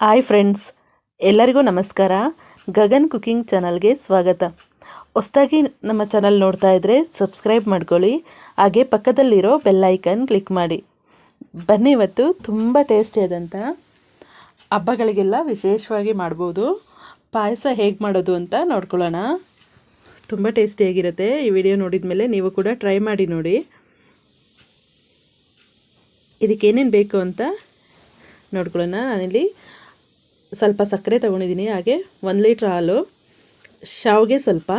Hi friends, ಎಲ್ಲರಿಗೂ ನಮಸ್ಕಾರ. Gagan cooking ಚಾನಲ್ಗೆ ಸ್ವಾಗತ. ಹೊಸದಾಗಿ ನಮ್ಮ ಚಾನಲ್ ನೋಡ್ತಾ ಇದ್ದರೆ ಸಬ್ಸ್ಕ್ರೈಬ್ ಮಾಡ್ಕೊಳ್ಳಿ, ಹಾಗೆ ಪಕ್ಕದಲ್ಲಿರೋ ಬೆಲ್ ಐಕನ್ ಕ್ಲಿಕ್ ಮಾಡಿ. ಬನ್ನಿ, ಇವತ್ತು ತುಂಬ ಟೇಸ್ಟಿಯಾದಂಥ ಹಬ್ಬಗಳಿಗೆಲ್ಲ ವಿಶೇಷವಾಗಿ ಮಾಡ್ಬೋದು ಪಾಯಸ ಹೇಗೆ ಮಾಡೋದು ಅಂತ ನೋಡ್ಕೊಳ್ಳೋಣ. ತುಂಬ ಟೇಸ್ಟಿಯಾಗಿರುತ್ತೆ. ಈ ವಿಡಿಯೋ ನೋಡಿದ ಮೇಲೆ ನೀವು ಕೂಡ ಟ್ರೈ ಮಾಡಿ ನೋಡಿ. ಇದಕ್ಕೇನೇನು ಬೇಕು ಅಂತ ನೋಡ್ಕೊಳ್ಳೋಣ. ನಾನಿಲ್ಲಿ ಸ್ವಲ್ಪ ಸಕ್ಕರೆ ತೊಗೊಂಡಿದ್ದೀನಿ, ಹಾಗೆ 1 ಲೀಟ್ರ್ ಹಾಲು, ಶಾವಿಗೆ ಸ್ವಲ್ಪ,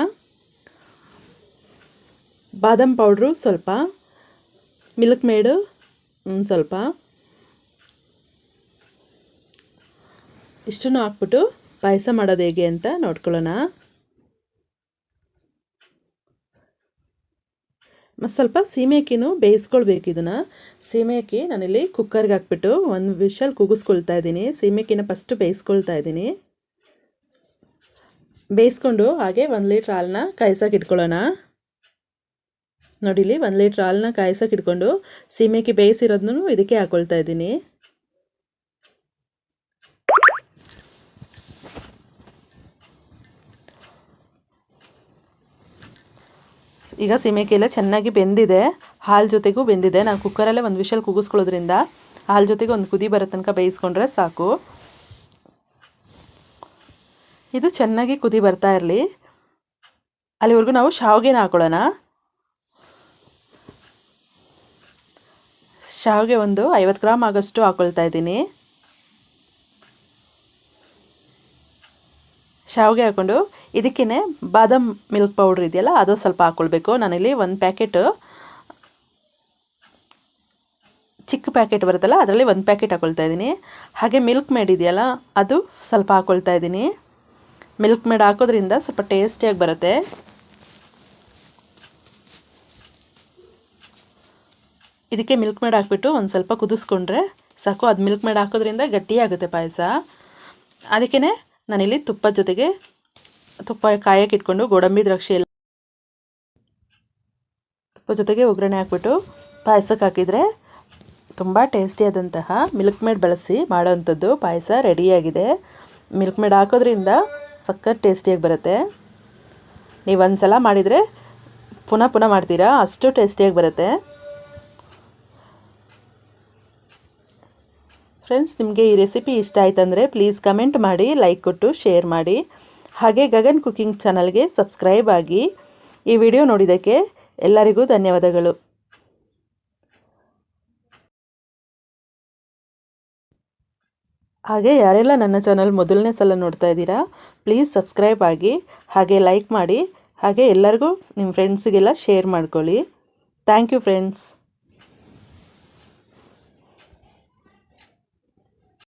ಬಾದಾಮ್ ಪೌಡ್ರು ಸ್ವಲ್ಪ, ಮಿಲ್ಕ್ ಮೇಡು ಸ್ವಲ್ಪ, ಇಷ್ಟನ್ನು ಹಾಕ್ಬಿಟ್ಟು ಪಾಯಸ ಮಾಡೋದು ಹೇಗೆ ಅಂತ ನೋಡ್ಕೊಳ್ಳೋಣ. ಮತ್ತು ಸ್ವಲ್ಪ ಸೀಮೆ ಅಕ್ಕಿನೂ ಬೇಯಿಸ್ಕೊಳ್ಬೇಕು. ಇದನ್ನು ಸೀಮೆ ಅಕ್ಕಿ ನಾನಿಲ್ಲಿ ಕುಕ್ಕರ್ಗೆ ಹಾಕ್ಬಿಟ್ಟು 1 ವಿಷಲ್ ಕೂಗಿಸ್ಕೊಳ್ತಾ ಇದ್ದೀನಿ. ಸೀಮೆ ಅಕ್ಕಿನ ಫಸ್ಟು ಬೇಯಿಸ್ಕೊಳ್ತಾ ಇದ್ದೀನಿ. ಬೇಯಿಸ್ಕೊಂಡು ಹಾಗೆ 1 ಲೀಟ್ರ್ ಹಾಲನ್ನ ಕಾಯ್ಸೋಕೆ ಇಟ್ಕೊಳ್ಳೋಣ. ನೋಡಿಲಿ, 1 ಲೀಟ್ರ್ ಹಾಲನ್ನ ಕಾಯ್ಸೋಕೆ ಇಟ್ಕೊಂಡು ಸೀಮೆ ಅಕ್ಕಿ ಬೇಯಿಸಿರೋದನ್ನು ಇದಕ್ಕೆ ಹಾಕ್ಕೊಳ್ತಾ ಇದ್ದೀನಿ. ಈಗ ಸೀಮೆಕಾಯಿ ಎಲ್ಲ ಚೆನ್ನಾಗಿ ಬೆಂದಿದೆ, ಹಾಲು ಜೊತೆಗೂ ಬೆಂದಿದೆ. ನಾನು ಕುಕ್ಕರಲ್ಲೇ 1 ವಿಷಲ್ ಕೂಗಿಸ್ಕೊಳ್ಳೋದ್ರಿಂದ ಹಾಲು ಜೊತೆಗೆ ಒಂದು ಕುದಿ ಬರೋ ತನಕ ಬೇಯಿಸ್ಕೊಂಡ್ರೆ ಸಾಕು. ಇದು ಚೆನ್ನಾಗಿ ಕುದಿ ಬರ್ತಾ ಇರಲಿ, ಅಲ್ಲಿವರೆಗೂ ನಾವು ಶಾವಿಗೆನ ಹಾಕೊಳ್ಳೋಣ. ಶಾವಿಗೆ ಒಂದು 50 ಗ್ರಾಮ್ ಆಗೋಷ್ಟು ಹಾಕ್ಕೊಳ್ತಾ ಇದ್ದೀನಿ. ಶಾವಿಗೆ ಹಾಕ್ಕೊಂಡು ಇದಕ್ಕೇ ಬಾದಾಮ್ ಮಿಲ್ಕ್ ಪೌಡ್ರ್ ಇದೆಯಲ್ಲ, ಅದು ಸ್ವಲ್ಪ ಹಾಕ್ಕೊಳ್ಬೇಕು. ನಾನಿಲ್ಲಿ 1 ಪ್ಯಾಕೆಟ್, ಚಿಕ್ಕ ಪ್ಯಾಕೆಟ್ ಬರುತ್ತಲ್ಲ ಅದರಲ್ಲಿ 1 ಪ್ಯಾಕೆಟ್ ಹಾಕ್ಕೊಳ್ತಾ ಇದ್ದೀನಿ. ಹಾಗೆ ಮಿಲ್ಕ್ ಮೇಡ್ ಇದೆಯಲ್ಲ, ಅದು ಸ್ವಲ್ಪ ಹಾಕ್ಕೊಳ್ತಾ ಇದ್ದೀನಿ. ಮಿಲ್ಕ್ ಮೇಡ್ ಹಾಕೋದ್ರಿಂದ ಸ್ವಲ್ಪ ಟೇಸ್ಟಿಯಾಗಿ ಬರುತ್ತೆ. ಇದಕ್ಕೆ ಮಿಲ್ಕ್ ಮೇಡ್ ಹಾಕ್ಬಿಟ್ಟು ಒಂದು ಸ್ವಲ್ಪ ಕುದಿಸ್ಕೊಂಡ್ರೆ ಸಾಕು. ಅದು ಮಿಲ್ಕ್ ಮೇಡ್ ಹಾಕೋದ್ರಿಂದ ಗಟ್ಟಿಯಾಗುತ್ತೆ ಪಾಯಸ. ಅದಕ್ಕೇ ನಾನಿಲ್ಲಿ ತುಪ್ಪದ ಜೊತೆಗೆ ತುಪ್ಪ ಕಾಯಕ್ಕೆ ಇಟ್ಕೊಂಡು ಗೋಡಂಬಿ ದ್ರಾಕ್ಷಿ ಎಲ್ಲ ತುಪ್ಪ ಜೊತೆಗೆ ಒಗ್ಗರಣೆ ಹಾಕ್ಬಿಟ್ಟು ಪಾಯಸಕ್ಕೆ ಹಾಕಿದರೆ ತುಂಬ ಟೇಸ್ಟಿಯಾದಂತಹ ಮಿಲ್ಕ್ ಮೇಡ್ ಬಳಸಿ ಮಾಡೋವಂಥದ್ದು ಪಾಯಸ ರೆಡಿಯಾಗಿದೆ. ಮಿಲ್ಕ್ ಮೇಡ್ ಹಾಕೋದ್ರಿಂದ ಸಖತ್ ಟೇಸ್ಟಿಯಾಗಿ ಬರುತ್ತೆ. ನೀವು ಒಂದು ಸಲ ಮಾಡಿದರೆ ಪುನಃ ಪುನಃ ಮಾಡ್ತೀರಾ, ಅಷ್ಟು ಟೇಸ್ಟಿಯಾಗಿ ಬರುತ್ತೆ. ಫ್ರೆಂಡ್ಸ್, ನಿಮಗೆ ಈ ರೆಸಿಪಿ ಇಷ್ಟ ಆಯ್ತಂದರೆ ಪ್ಲೀಸ್ ಕಮೆಂಟ್ ಮಾಡಿ, ಲೈಕ್ ಕೊಟ್ಟು ಶೇರ್ ಮಾಡಿ. ಹಾಗೆ ಗಗನ್ ಕುಕಿಂಗ್ ಚಾನಲ್ಗೆ ಸಬ್ಸ್ಕ್ರೈಬ್ ಆಗಿ. ಈ ವಿಡಿಯೋ ನೋಡಿದ್ದಕ್ಕೆ ಎಲ್ಲರಿಗೂ ಧನ್ಯವಾದಗಳು. ಹಾಗೆ ಯಾರೆಲ್ಲ ನನ್ನ ಚಾನಲ್ ಮೊದಲನೇ ಸಲ ನೋಡ್ತಾ ಇದ್ದೀರಾ, ಪ್ಲೀಸ್ ಸಬ್ಸ್ಕ್ರೈಬ್ ಆಗಿ, ಹಾಗೆ ಲೈಕ್ ಮಾಡಿ, ಹಾಗೆ ಎಲ್ಲರಿಗೂ ನಿಮ್ಮ ಫ್ರೆಂಡ್ಸಿಗೆಲ್ಲ ಶೇರ್ ಮಾಡ್ಕೊಳ್ಳಿ. Thank you friends.